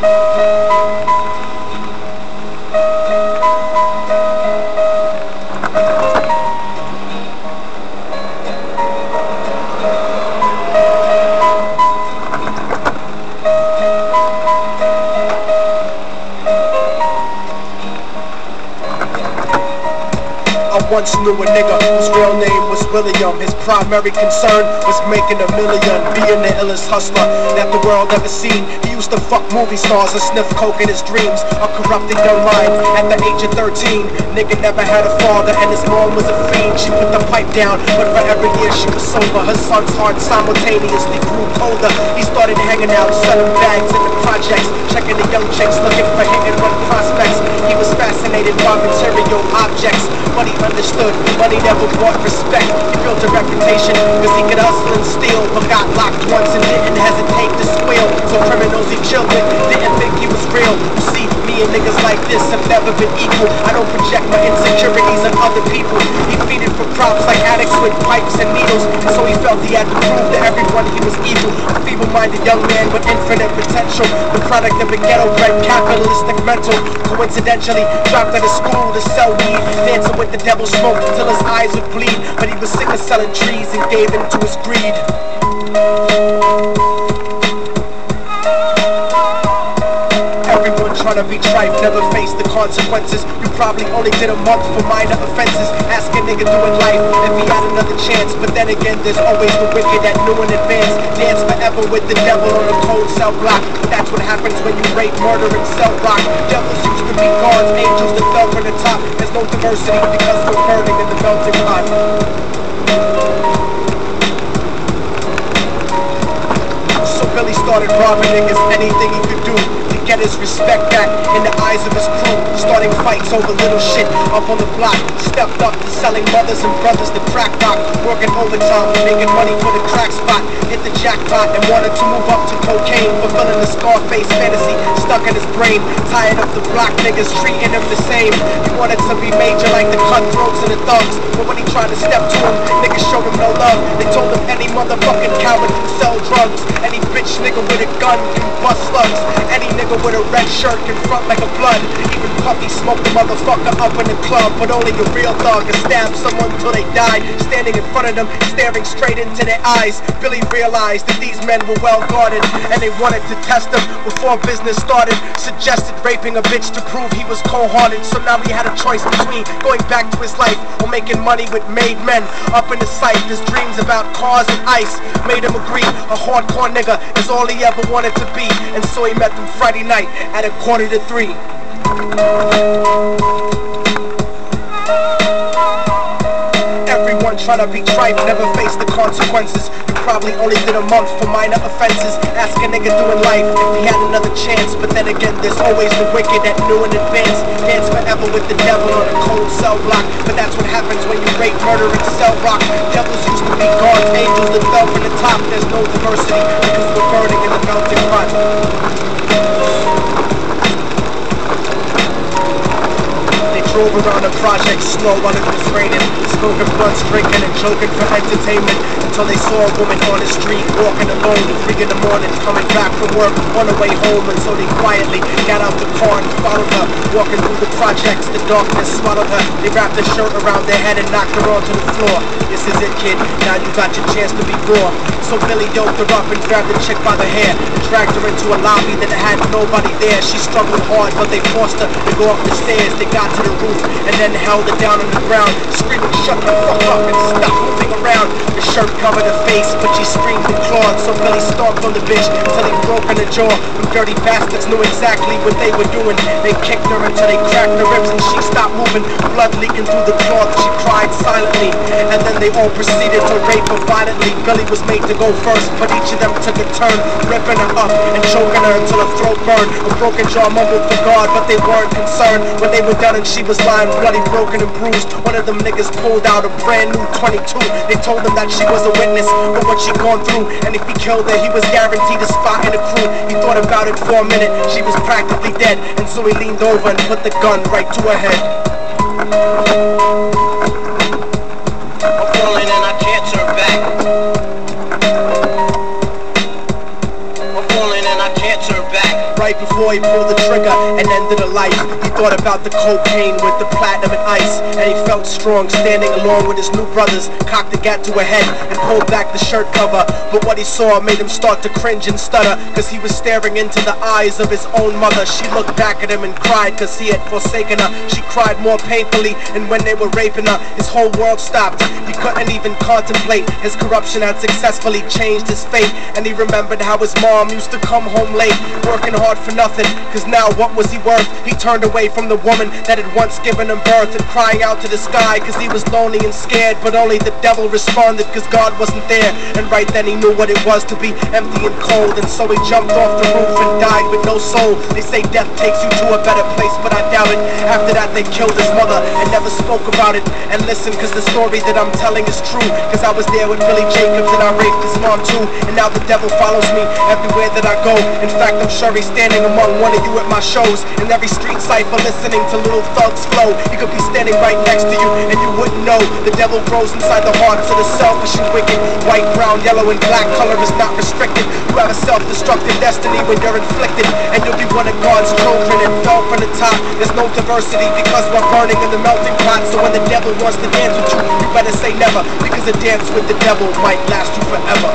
I once knew a nigga whose real name was William. His primary concern was making $1 million, being the illest hustler that the world ever seen. He used to fuck movie stars and sniff coke in his dreams. A corrupted young mind at the age of 13. Nigga never had a father and his mom was a fiend. She put the pipe down, but for every year she was sober. Her son's heart simultaneously grew colder. He started hanging out, selling bags in the projects, checking the young chicks, looking for hit and run prospects. He was fascinated by material objects, but he understood money never brought respect. He built a reputation because he could hustle and steal, but got locked once and didn't hesitate to squeal. So criminals he chilled with didn't think he was real. You see, me and niggas like this have never been equal. I don't project my insecurities on other people. He feeded for props like addicts with pipes and needles, and so he felt he had to prove to everyone he was evil. A feeble-minded young man with infinite potential, the product of a ghetto-bred capitalistic mental. Coincidentally, dropped out of school to sell weed, dancing with the devil smoke till his eyes would bleed. But he was sick of selling trees and gave in to his greed. Everyone trying to be tripe never faced the consequences. You probably only did a month for minor offenses. Ask a nigga doing life if he had another chance. But then again, there's always the wicked that knew in advance. Dance forever with the devil on a cold cell block. That's what happens when you rape, murder, and sell rock. Devils used to be gods, angels that fell from the top. There's no diversity because we're burning in the melting pot. So Billy started robbing niggas, anything he could do to get his respect back in the eyes of his crew. Starting fights over little shit up on the block. Stepped up to selling mothers and brothers the crack rock. Working overtime, making money for the crack spot. Hit the jackpot and wanted to move up to cocaine, fulfilling the Scarface fantasy stuck in his brain. Tired of the block niggas treating him the same. He wanted to be major like the cutthroats and the thugs, but when he tried to step to him, niggas showed him no love. They told him any motherfucking coward can sell drugs. Any bitch nigga with a gun can bust slugs. Any nigga with a red shirt can front like a blood. Even Puffy smoked the motherfucker up in the club. But only a real thug can stab someone till they died. Standing in front of them, staring straight into their eyes, Billy realized that these men were well guarded, and they wanted to test him before business started. Suggested raping a bitch to prove he was cold-hearted. So now he had a choice between going back to his life or making money with made men. Up in his sight, his dreams about cars and ice made him agree a hardcore nigga is all he ever wanted to be. And so he met them Friday night at 2:45. Everyone trying to be tripe never faced the consequences. You probably only did a month for minor offenses. Ask a nigga doing life if he had another chance. But then again, there's always the wicked that knew in advance. Dance forever with the devil on a cold cell block. But that's what happens when you rape, murder, and sell rock. Devils used to be gods, angels that fell from the top. There's no diversity because we're burning in the melting pot. Drove around the project slow while it was raining, smoking blunts, drinking and joking for entertainment, until they saw a woman on the street walking alone at 3 in the morning, coming back from work on the way home. And so they quietly got out the car and followed her, walking through the projects. The darkness swallowed her. They wrapped a shirt around their head and knocked her onto the floor. This is it, kid, now you got your chance to be raw. So Billy yoked her up and grabbed the chick by the hair and dragged her into a lobby that had nobody there. She struggled hard, but they forced her to go up the stairs. They got to the roof and then held her down on the ground, screaming, "Shut the fuck up and stop moving around." The shirt covered her face, but she screamed and clawed. So Billy stomped on the bitch until he broke in the jaw. Them dirty bastards knew exactly what they were doing. They kicked her until they cracked her ribs and she stopped moving, blood leaking through the cloth. She cried silently, and then they all proceeded to rape her violently. Billy was made to go first, but each of them took a turn, ripping her up and choking her until her throat burned. A broken jaw mumbled for God, but they weren't concerned. When they were done and she was lying bloody, broken and bruised, one of them niggas pulled out a brand new 22. They told him that she was a witness for what she'd gone through, and if he killed her, he was guaranteed a spot in the crew. He thought about it for a minute, she was practically dead, and so he leaned over and put the gun right to her head. I'm falling and I can't turn back. I'm falling and I can't turn back. right before he pulled the trigger and ended a life. He thought about the cocaine with the platinum and ice, and he felt strong standing along with his new brothers. Cocked the gat to a head and pulled back the shirt cover, but what he saw made him start to cringe and stutter, cause he was staring into the eyes of his own mother. She looked back at him and cried cause he had forsaken her. She cried more painfully, and when they were raping her, his whole world stopped. He couldn't even contemplate. His corruption had successfully changed his fate, and he remembered how his mom used to come home late, working hard for nothing, cause now what was he worth? He turned away from the woman that had once given him birth, and crying out to the sky cause he was lonely and scared, but only the devil responded cause God wasn't there. And right then he knew what it was to be empty and cold, and so he jumped off the roof and died with no soul. They say death takes you to a better place, but I doubt it. After that they killed his mother and never spoke about it. And listen, cause the story that I'm telling is true, cause I was there with Billy Jacobs and I raped his mom too. And now the devil follows me everywhere that I go. In fact, I'm sure he's standing among one of you at my shows. In every street cipher listening to Little Thug's flow. He could be standing right next to you and you wouldn't know. The devil grows inside the hearts of the selfish and wicked. White, brown, yellow, and black color is not restricted. You have a self-destructive destiny when you're inflicted, and you'll be one of God's children and fell from the top. There's no diversity because we're burning in the melting pot. So when the devil wants to dance with you, you better say never, because a dance with the devil might last you forever.